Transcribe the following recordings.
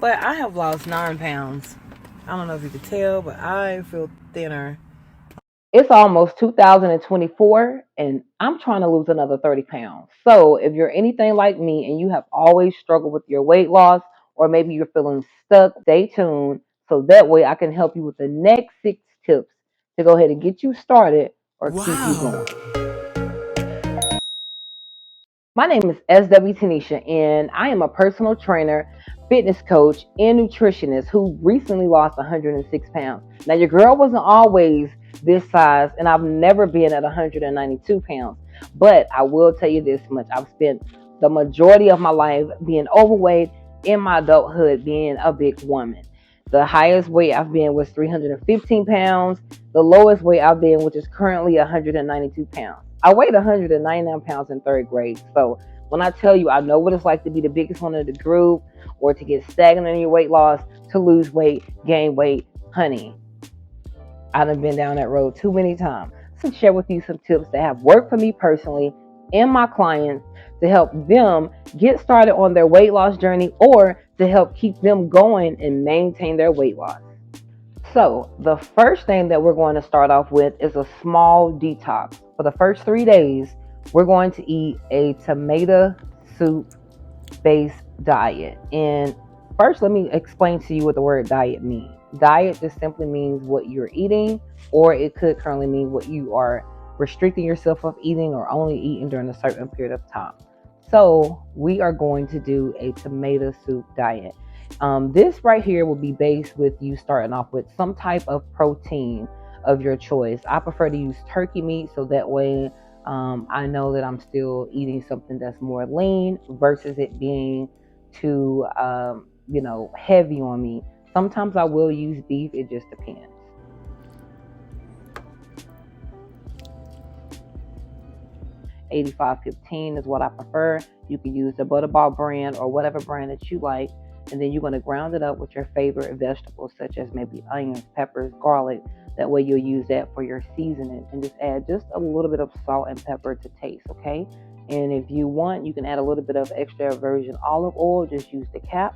But I have lost 9 pounds. I don't know if you could tell, but I feel thinner. It's almost 2024 and I'm trying to lose another 30 pounds. So if you're anything like me and you have always struggled with your weight loss, or maybe you're feeling stuck, stay tuned so that way I can help you with the next 6 tips to go ahead and get you started or keep you Wow. going. My name is SW Tanisha, and I am a personal trainer, fitness coach, and nutritionist who recently lost 106 pounds. Now, your girl wasn't always this size, and I've never been at 192 pounds. But I will tell you this much: I've spent the majority of my life being overweight, in my adulthood being a big woman. The highest weight I've been was 315 pounds. The lowest weight I've been, which is currently 192 pounds. I weighed 199 pounds in 3rd grade. So when I tell you I know what it's like to be the biggest one of the group, or to get stagnant in your weight loss, to lose weight, gain weight, honey, I've been down that road too many times. So share with you some tips that have worked for me personally and my clients to help them get started on their weight loss journey, or to help keep them going and maintain their weight loss. So the first thing that we're going to start off with is a small detox. For the first 3 days, we're going to eat a tomato soup based diet. And first, let me explain to you what the word diet means. Diet just simply means what you're eating, or it could currently mean what you are restricting yourself from eating or only eating during a certain period of time. So we are going to do a tomato soup diet. This right here will be based with you starting off with some type of protein of your choice. I prefer to use turkey meat, so that way I know that I'm still eating something that's more lean versus it being too, heavy on me. Sometimes I will use beef. It just depends. 85-15 is what I prefer. You can use the Butterball brand or whatever brand that you like. And then you're going to ground it up with your favorite vegetables, such as maybe onions, peppers, garlic. That way you'll use that for your seasoning, and just add just a little bit of salt and pepper to taste, okay? And if you want, you can add a little bit of extra virgin olive oil. Just use the cap.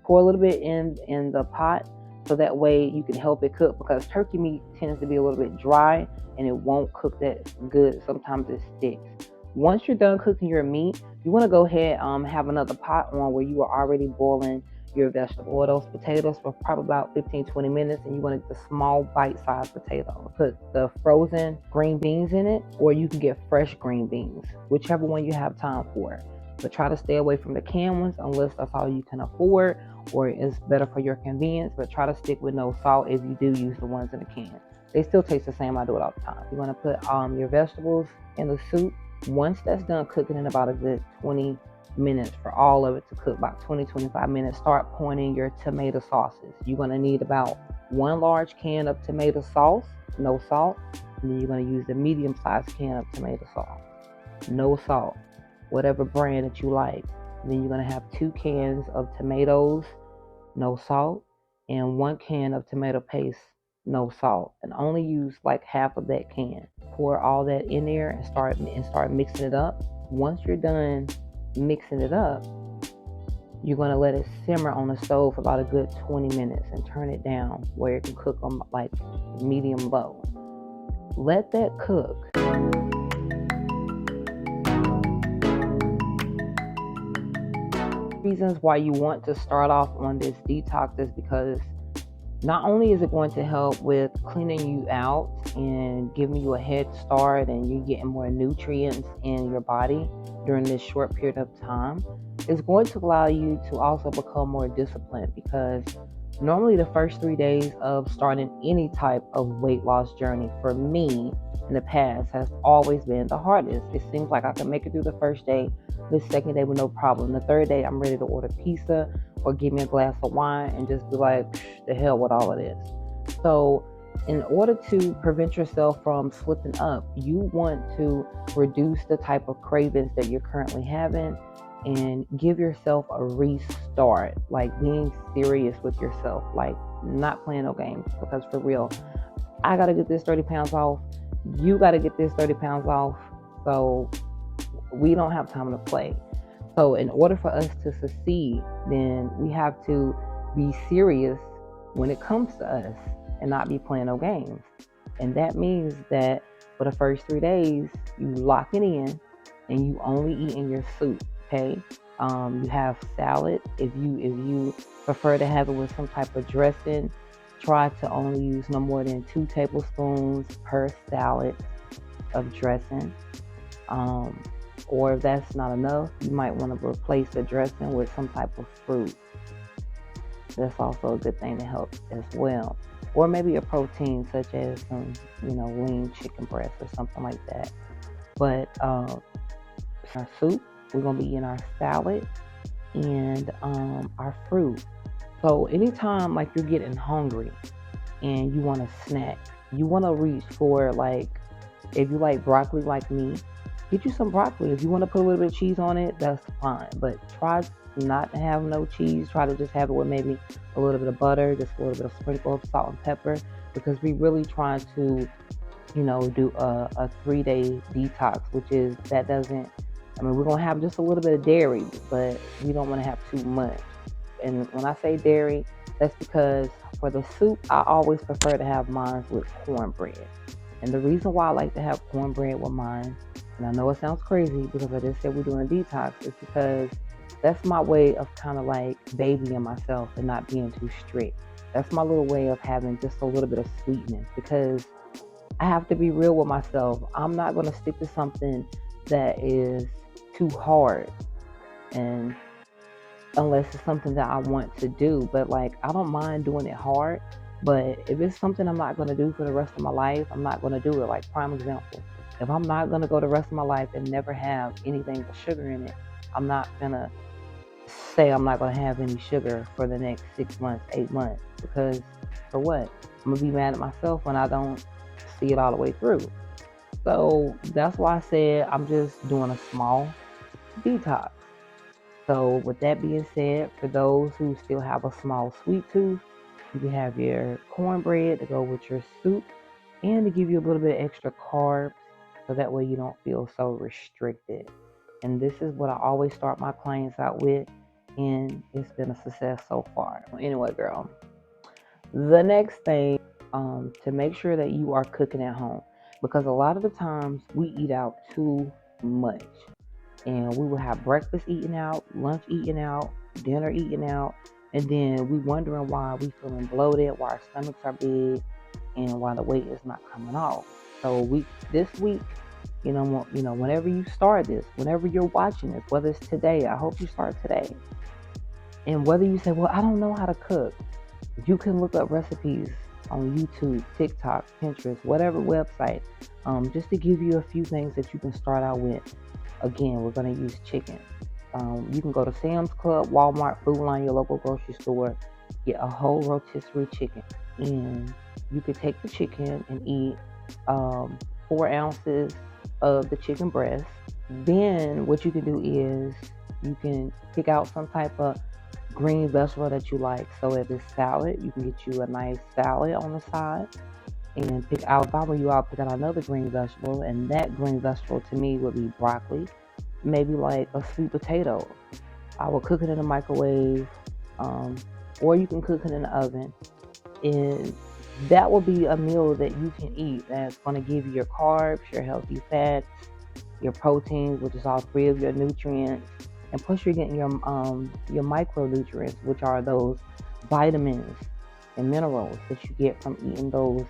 Pour a little bit in the pot, so that way you can help it cook, because turkey meat tends to be a little bit dry and it won't cook that good. Sometimes it sticks. Once you're done cooking your meat, you want to go ahead have another pot on where you are already boiling your vegetable or those potatoes for probably about 15-20 minutes, and you want to get the small bite-sized potato. Put the frozen green beans in it, or you can get fresh green beans, whichever one you have time for. But try to stay away from the canned ones unless that's all you can afford, or it's better for your convenience. But try to stick with no salt if you do use the ones in the can. They still taste the same. I do it all the time. You're going to put your vegetables in the soup. Once that's done cooking in about a good 20 minutes for all of it to cook, about 20-25 minutes, start pouring in your tomato sauces. You're going to need about 1 large can of tomato sauce, no salt. And then you're going to use the medium-sized can of tomato sauce, no salt, whatever brand that you like. And then you're going to have 2 cans of tomatoes, no salt, and 1 can of tomato paste, no salt, and only use like half of that can. Pour all that in there and start mixing it up. Once you're done mixing it up, you're going to let it simmer on the stove for about a good 20 minutes and turn it down where it can cook on like medium low. Let that cook. Reasons why you want to start off on this detox is because not only is it going to help with cleaning you out and giving you a head start, and you getting more nutrients in your body during this short period of time, it's going to allow you to also become more disciplined, because normally the first 3 days of starting any type of weight loss journey for me in the past has always been the hardest. It seems like I can make it through the first day, the second day with no problem. The third day I'm ready to order pizza or give me a glass of wine and just be like, the hell with all of this. So in order to prevent yourself from slipping up, you want to reduce the type of cravings that you're currently having and give yourself a restart, like being serious with yourself, like not playing no games. Because for real, I got to get this 30 pounds off. You got to get this 30 pounds off. So we don't have time to play. So in order for us to succeed, then we have to be serious when it comes to us and not be playing no games. And that means that for the first 3 days, you lock it in and you only eating your soup. Okay. You have salad. If you prefer to have it with some type of dressing, try to only use no more than 2 tablespoons per salad of dressing. Um, or if that's not enough, you might want to replace the dressing with some type of fruit. That's also a good thing to help as well. Or maybe a protein such as some, lean chicken breast or something like that. But our soup, we're gonna be in our salad and our fruit. So anytime like you're getting hungry and you want a snack, you want to reach for, like, if you like broccoli like me, get you some broccoli. If you want to put a little bit of cheese on it, that's fine. But try not to have no cheese. Try to just have it with maybe a little bit of butter, just a little bit of sprinkle of salt and pepper, because we really trying to, do a 3-day detox, which is that doesn't. I mean, we're gonna have just a little bit of dairy, but we don't want to have too much. And when I say dairy, that's because for the soup, I always prefer to have mine with cornbread. And the reason why I like to have cornbread with mine, and I know it sounds crazy because I just said we're doing a detox, is because that's my way of kind of like babying myself and not being too strict. That's my little way of having just a little bit of sweetness, because I have to be real with myself. I'm not going to stick to something that is too hard, and unless it's something that I want to do. But like, I don't mind doing it hard, but if it's something I'm not going to do for the rest of my life, I'm not going to do it. Like, prime example, if I'm not going to go the rest of my life and never have anything with sugar in it, I'm not going to say I'm not going to have any sugar for the next 6 months, 8 months, because for what? I'm going to be mad at myself when I don't see it all the way through. So that's why I said I'm just doing a small detox. So with that being said, for those who still have a small sweet tooth, you can have your cornbread to go with your soup and to give you a little bit of extra carbs, so that way you don't feel so restricted. And this is what I always start my clients out with, and it's been a success so far. Anyway, girl, the next thing, to make sure that you are cooking at home, because a lot of the times we eat out too much, and we will have breakfast eating out, lunch eating out, dinner eating out, and then we wondering why we feeling bloated, why our stomachs are big, and why the weight is not coming off. So this week, whenever you start this, whenever you're watching this, whether it's today, I hope you start today, and whether you say, well, I don't know how to cook, you can look up recipes on YouTube, TikTok, Pinterest, whatever website, just to give you a few things that you can start out with. Again, we're going to use chicken. You can go to Sam's Club, Walmart, Food Line, your local grocery store, get a whole rotisserie chicken. And you could take the chicken and eat 4 ounces of the chicken breast. Then what you can do is you can pick out some type of green vegetable that you like. So if it's salad, you can get you a nice salad on the side. And pick out, if I were you, I'll pick out another green vegetable. And that green vegetable to me would be broccoli, maybe like a sweet potato. I will cook it in the microwave, or you can cook it in the oven. And that will be a meal that you can eat that's going to give you your carbs, your healthy fats, your proteins, which is all 3 of your nutrients, and plus you're getting your micronutrients, which are those vitamins and minerals that you get from eating those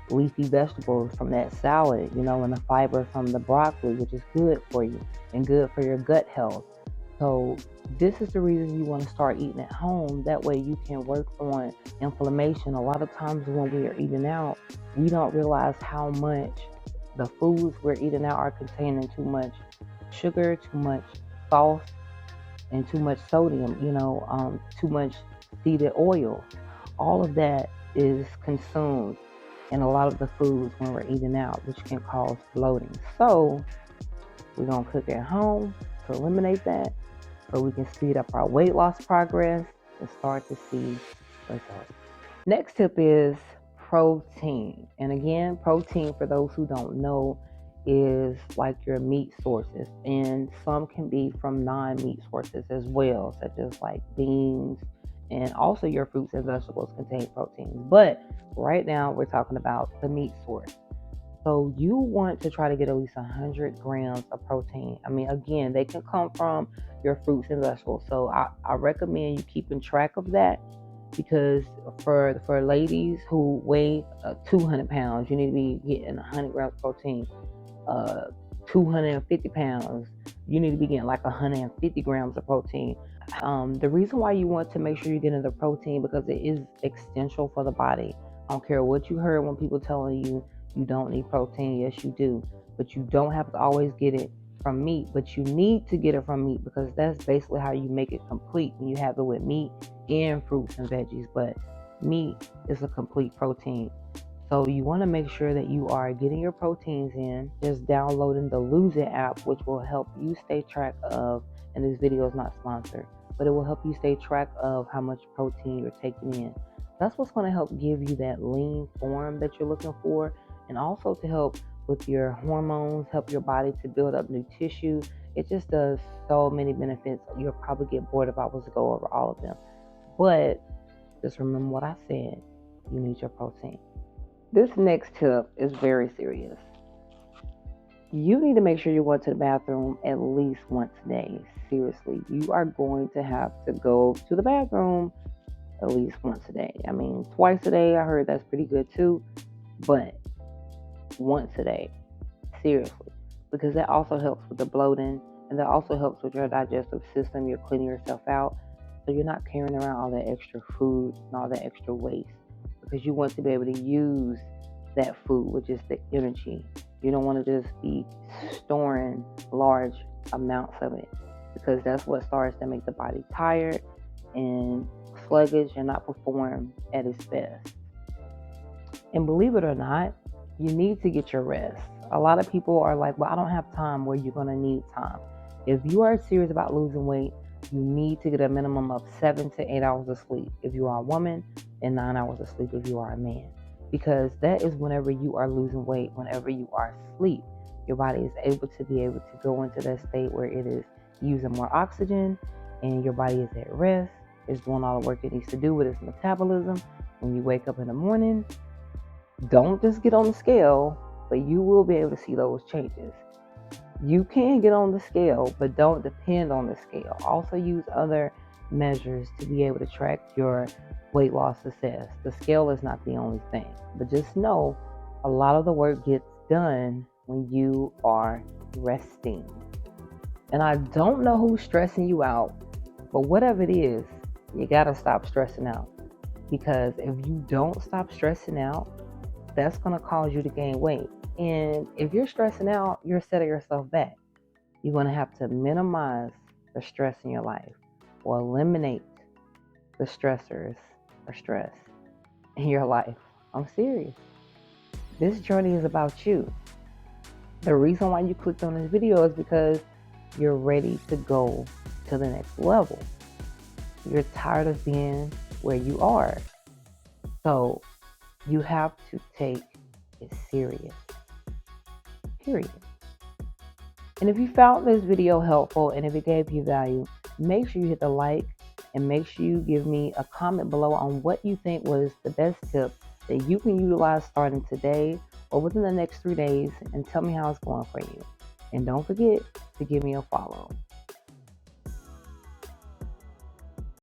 leafy vegetables from that salad, and the fiber from the broccoli, which is good for you and good for your gut health. So this is the reason you want to start eating at home. That way you can work on inflammation. A lot of times when we are eating out, we don't realize how much the foods we're eating out are containing too much sugar, too much sauce, and too much sodium, too much seeded oil. All of that is consumed in a lot of the foods when we're eating out, which can cause bloating. So we're going to cook at home to eliminate that, so we can speed up our weight loss progress and start to see results. Next tip is protein. And again, protein, for those who don't know, is like your meat sources, and some can be from non-meat sources as well, such as like beans And also your fruits and vegetables contain proteins. But right now we're talking about the meat source. So you want to try to get at least 100 grams of protein. I mean, again, they can come from your fruits and vegetables. So I recommend you keeping track of that, because for ladies who weigh 200 pounds, you need to be getting 100 grams of protein. 250 pounds, you need to be getting like 150 grams of protein. The reason why you want to make sure you're getting the protein, because it is essential for the body. I don't care what you heard when people telling you you don't need protein. Yes, you do, but you don't have to always get it from meat. But you need to get it from meat, because that's basically how you make it complete. When you have it with meat and fruits and veggies, but meat is a complete protein. So you want to make sure that you are getting your proteins in. Just downloading the Lose It app, which will help you stay track of, and this video is not sponsored, but it will help you stay track of how much protein you're taking in. That's what's going to help give you that lean form that you're looking for, and also to help with your hormones, help your body to build up new tissue. It just does so many benefits. You'll probably get bored if I was to go over all of them. But just remember what I said. You need your protein. This next tip is very serious. You need to make sure you go to the bathroom at least once a day. Seriously, you are going to have to go to the bathroom at least once a day. I mean, twice a day, I heard that's pretty good too, but once a day, seriously, because that also helps with the bloating, and that also helps with your digestive system. You're cleaning yourself out, so you're not carrying around all that extra food and all that extra waste, because you want to be able to use that food, which is the energy. You don't want to just be storing large amounts of it, because that's what starts to make the body tired and sluggish and not perform at its best. And believe it or not, you need to get your rest. A lot of people are like, well, I don't have time. Well, you're going to need time. If you are serious about losing weight, you need to get a minimum of 7 to 8 hours of sleep if you are a woman, and 9 hours of sleep if you are a man. Because that is whenever you are losing weight, whenever you are asleep, your body is able to go into that state where it is using more oxygen, and your body is at rest. It's doing all the work it needs to do with its metabolism. When you wake up in the morning, don't just get on the scale, but you will be able to see those changes. You can get on the scale, but don't depend on the scale. Also use other measures to be able to track your weight loss success. The scale is not the only thing, but just know a lot of the work gets done when you are resting. And I don't know who's stressing you out, but whatever it is, you gotta stop stressing out. Because if you don't stop stressing out, that's gonna cause you to gain weight. And if you're stressing out, you're setting yourself back. You're gonna have to minimize the stress in your life, or eliminate the stressors or stress in your life. I'm serious. This journey is about you. The reason why you clicked on this video is because you're ready to go to the next level. You're tired of being where you are. So you have to take it serious. Period. And if you found this video helpful and if it gave you value, make sure you hit the like, and make sure you give me a comment below on what you think was the best tip that you can utilize starting today or within the next 3 days, and tell me how it's going for you. And don't forget to give me a follow.